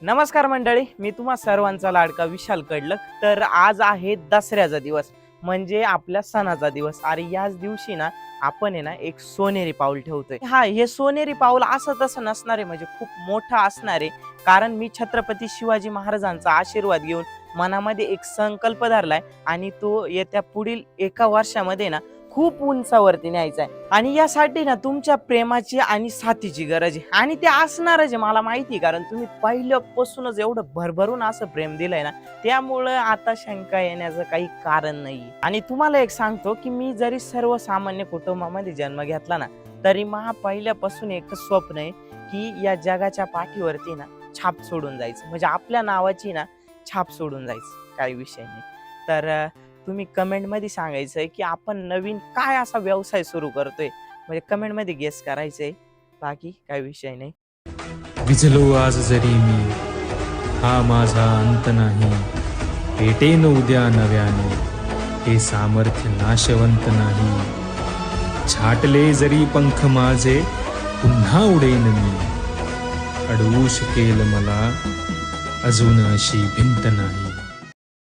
नमस्कार मंडळी, मी तुम्हा सर्वांचा लाडका विशाल कडलक. तर आज आहे दसऱ्याचा दिवस, म्हणजे आपल्या सणाचा दिवस. अरे याच दिवशी ना आपण आहे ना एक सोनेरी पाऊल ठेवतोय. हा, हे सोनेरी पाऊल असं तसं नसणार आहे, म्हणजे खूप मोठं असणार आहे. कारण मी छत्रपती शिवाजी महाराजांचा आशीर्वाद घेऊन मनामध्ये एक संकल्प धरलाय आणि तो येत्या पुढील एका वर्षामध्ये ना खूप उंचावरती न्यायचा आहे. आणि यासाठी ना तुमच्या प्रेमाची आणि साथीची गरज आहे, आणि ते असणारच आहे मला माहिती आहे. कारण तुम्ही पहिल्यापासूनच एवढं भरभरून असं प्रेम दिलंय ना, त्यामुळं आता शंका येण्याचं काही कारण नाही. आणि तुम्हाला एक सांगतो की मी जरी सर्वसामान्य कुटुंबामध्ये जन्म घेतला ना, तरी मला पहिल्यापासून एक स्वप्न आहे की या जगाच्या पाठीवरती ना छाप सोडून जायचं, म्हणजे आपल्या नावाची ना छाप सोडून जायचं, काही विषय नाही. तर तुम्ही कमेंटमध्ये सांगायचंय की आपण नवीन काय असा व्यवसाय सुरू करतोय, म्हणजे कमेंटमध्ये गेस करायचंय. बाकी काही विषय नाही. विझलो आज जरी मी, हा माझा अंत नाही. पेटेन उद्या नव्याने, हे सामर्थ्य नाशवंत नाही. छाटले जरी पंख माझे, पुन्हा उडेन मी. अडवू शकेल मला अजून अशी भिंत नाही.